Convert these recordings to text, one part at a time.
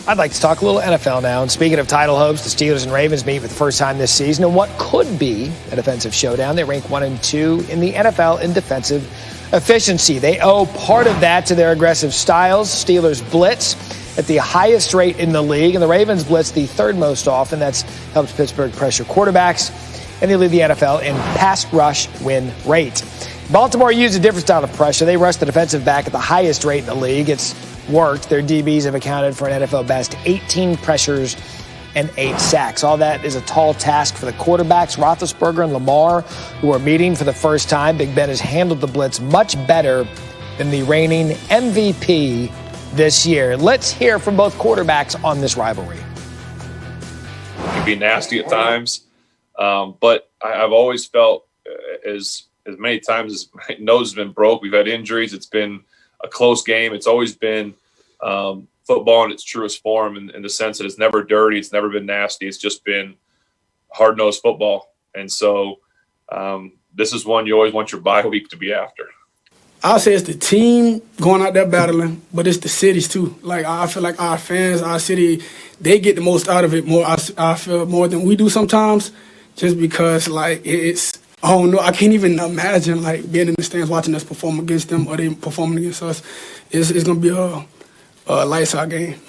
I'd like to talk a little NFL now. And speaking of title hopes, the Steelers and Ravens meet for the first time this season in what could be a defensive showdown. They rank 1 and 2 in the NFL in defensive efficiency. They owe part of that to their aggressive styles. Steelers blitz at the highest rate in the league, and the Ravens blitz the third most often. That's helps Pittsburgh pressure quarterbacks, and they lead the NFL in pass rush win rate. Baltimore used a different style of pressure. They rushed the defensive back at the highest rate in the league. It's worked. Their DBs have accounted for an NFL best 18 pressures and 8 sacks. All that is a tall task for the quarterbacks, Roethlisberger and Lamar, who are meeting for the first time. Big Ben has handled the blitz much better than the reigning MVP this year. Let's hear from both quarterbacks on this rivalry. It can be nasty at times, but I've always felt as many times as my nose has been broke, we've had injuries, it's been a close game. It's always been football in its truest form in the sense that it's never dirty. It's never been nasty. It's just been hard-nosed football. And so this is one you always want your bye week to be after. I'll say it's the team going out there battling, but it's the cities too. Like, I feel like our fans, our city, they get the most out of it more. I feel more than we do sometimes, just because, like, it's, I don't know, I can't even imagine, like, being in the stands watching us perform against them or they performing against us. It's going to be a lights out game.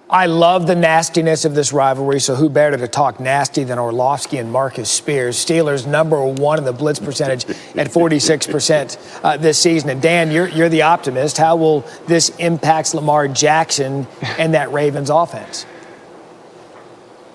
I love the nastiness of this rivalry, so who better to talk nasty than Orlovsky and Marcus Spears? Steelers #1 in the blitz percentage at 46% this season. And Dan, you're the optimist. How will this impact Lamar Jackson and that Ravens offense?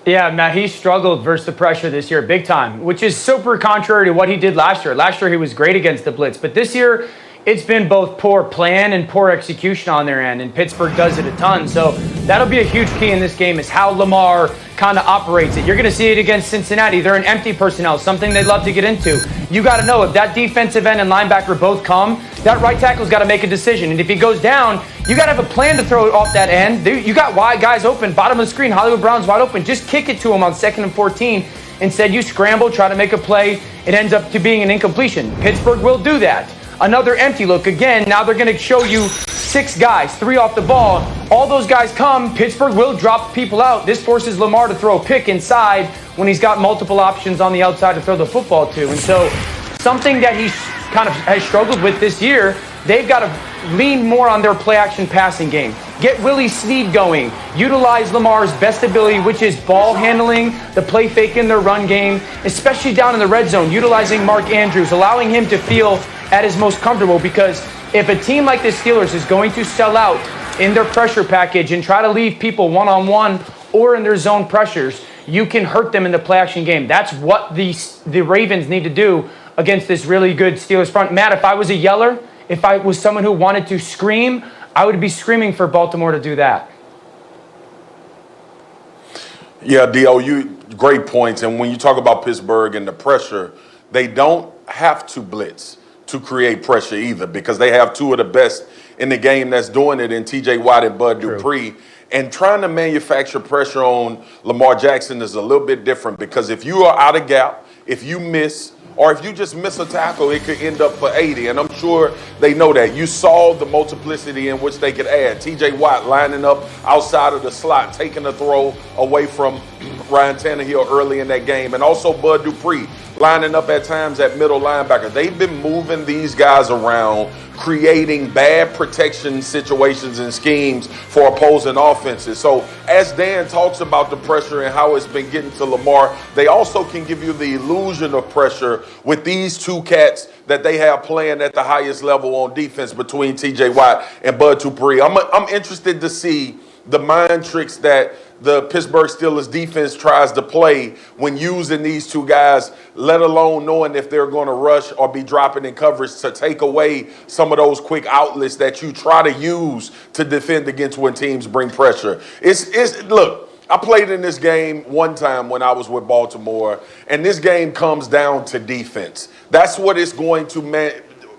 Yeah, Matt, he struggled versus the pressure this year big time, which is super contrary to what he did last year. Last year, he was great against the blitz. But this year, it's been both poor plan and poor execution on their end, and Pittsburgh does it a ton. So that'll be a huge key in this game is how Lamar kind of operates it. You're going to see it against Cincinnati. They're an empty personnel, something they'd love to get into. You got to know if that defensive end and linebacker both come, that right tackle's got to make a decision. And if he goes down, you got to have a plan to throw it off that end. You got wide guys open, bottom of the screen. Hollywood Brown's wide open. Just kick it to him on 2nd and 14. Instead, you scramble, try to make a play. It ends up to being an incompletion. Pittsburgh will do that. Another empty look. Again, now they're going to show you 6 guys, 3 off the ball. All those guys come. Pittsburgh will drop people out. This forces Lamar to throw a pick inside when he's got multiple options on the outside to throw the football to. And so something that he kind of has struggled with this year, they've got to lean more on their play-action passing game. Get Willie Snead going. Utilize Lamar's best ability, which is ball handling, the play fake in their run game, especially down in the red zone, utilizing Mark Andrews, allowing him to feel at his most comfortable, because if a team like the Steelers is going to sell out in their pressure package and try to leave people one-on-one or in their zone pressures, you can hurt them in the play-action game. That's what the Ravens need to do against this really good Steelers front. Matt, if I was a yeller, if I was someone who wanted to scream, I would be screaming for Baltimore to do that. Yeah, D.O., great points. And when you talk about Pittsburgh and the pressure, they don't have to blitz to create pressure either, because they have 2 of the best in the game that's doing it in T.J. Watt and Bud Dupree. And trying to manufacture pressure on Lamar Jackson is a little bit different, because if you are out of gap, if you miss, or if you just miss a tackle, it could end up for 80. And I'm sure they know that. You saw the multiplicity in which they could add. T.J. Watt lining up outside of the slot, taking a throw away from Ryan Tannehill early in that game. And also Bud Dupree lining up at times at middle linebacker. They've been moving these guys around, creating bad protection situations and schemes for opposing offenses. So as Dan talks about the pressure and how it's been getting to Lamar, they also can give you the illusion of pressure with these 2 cats that they have playing at the highest level on defense between T.J. Watt and Bud Dupree. I'm interested to see the mind tricks that the Pittsburgh Steelers defense tries to play when using these 2 guys, let alone knowing if they're going to rush or be dropping in coverage to take away some of those quick outlets that you try to use to defend against when teams bring pressure. Look, I played in this game one time when I was with Baltimore, and this game comes down to defense. That's what it's going to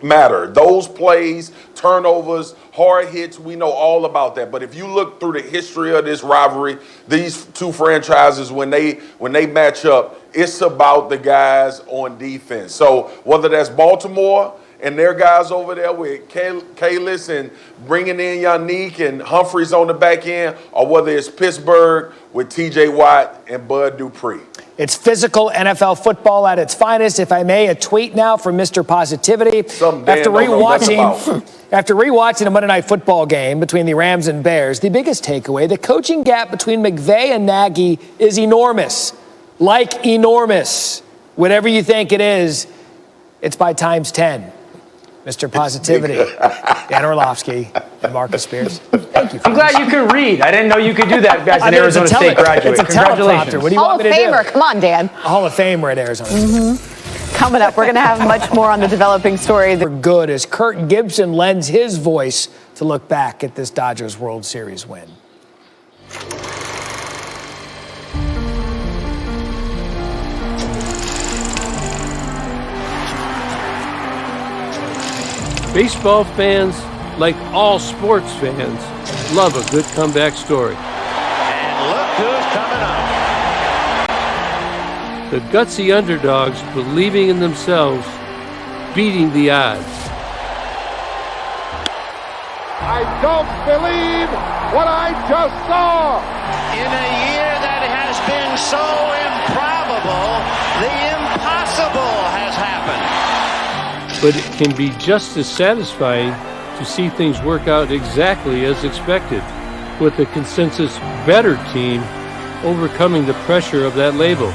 matter. Those plays, turnovers, hard hits, we know all about that. But if you look through the history of this rivalry, these 2 franchises, when they match up, it's about the guys on defense. So whether that's Baltimore and their guys over there with Kalis and bringing in Yannick and Humphreys on the back end, or whether it's Pittsburgh with T.J. Watt and Bud Dupree. It's physical NFL football at its finest. If I may, a tweet now from Mr. Positivity. After rewatching a Monday Night Football game between the Rams and Bears, the biggest takeaway, the coaching gap between McVay and Nagy is enormous. Like enormous. Whatever you think it is, it's by times 10. Mr. Positivity, Dan Orlovsky, and Marcus Spears. Thank you. I'm glad you could read. I didn't know you could do that as an Arizona State graduate. It's a Congratulations. teleprompter. What do you want me to do? Hall of Famer. Come on, Dan. A Hall of Famer at Arizona State. Coming up, we're going to have much more on the developing story. For good as Kurt Gibson lends his voice to look back at this Dodgers World Series win. Baseball fans, like all sports fans, love a good comeback story. And look who's coming up. The gutsy underdogs believing in themselves, beating the odds. I don't believe what I just saw. In a year that has been so improbable, the impossible has happened. But it can be just as satisfying to see things work out exactly as expected, with the consensus better team overcoming the pressure of that label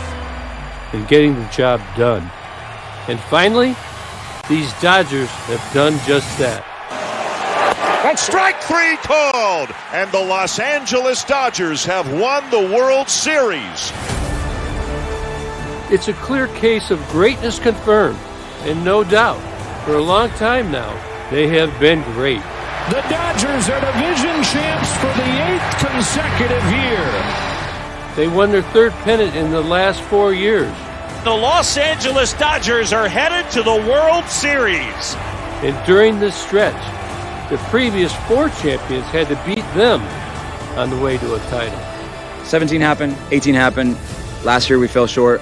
and getting the job done. And finally, these Dodgers have done just that. Strike three called, and the Los Angeles Dodgers have won the World Series. It's a clear case of greatness confirmed, and no doubt, for a long time now, they have been great. The Dodgers are division champs for the 8th consecutive year. They won their third pennant in the last 4 years. The Los Angeles Dodgers are headed to the World Series. And during this stretch, the previous 4 champions had to beat them on the way to a title. 17 happened, 18 happened. Last year we fell short.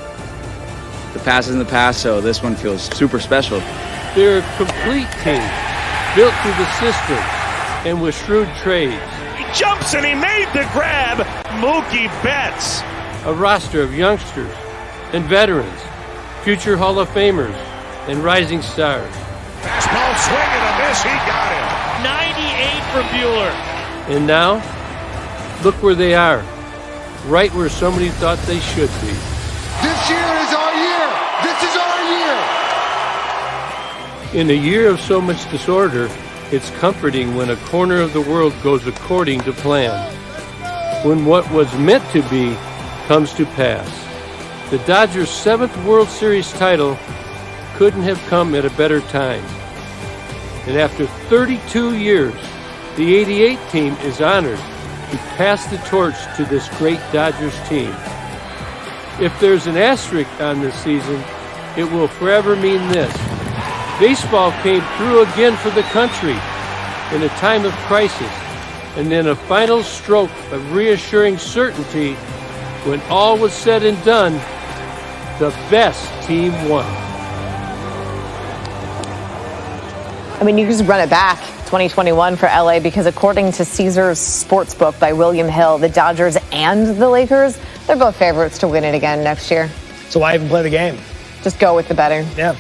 The past is in the past, so this one feels super special. They're a complete team, built through the system and with shrewd trades. He jumps and he made the grab. Mookie Betts. A roster of youngsters and veterans, future Hall of Famers, and rising stars. Fastball swing and a miss. He got him. 98 for Bueller. And now, look where they are, right where somebody thought they should be. This year is our year. This is our year. In a year of so much disorder, it's comforting when a corner of the world goes according to plan. When what was meant to be comes to pass. The Dodgers' 7th World Series title couldn't have come at a better time. And after 32 years, the '88 team is honored to pass the torch to this great Dodgers team. If there's an asterisk on this season, it will forever mean this. Baseball came through again for the country in a time of crisis, and then a final stroke of reassuring certainty when all was said and done, the best team won. I mean, you can just run it back, 2021 for LA, because according to Caesars Sportsbook by William Hill, the Dodgers and the Lakers, they're both favorites to win it again next year. So why even play the game? Just go with the better. Yeah.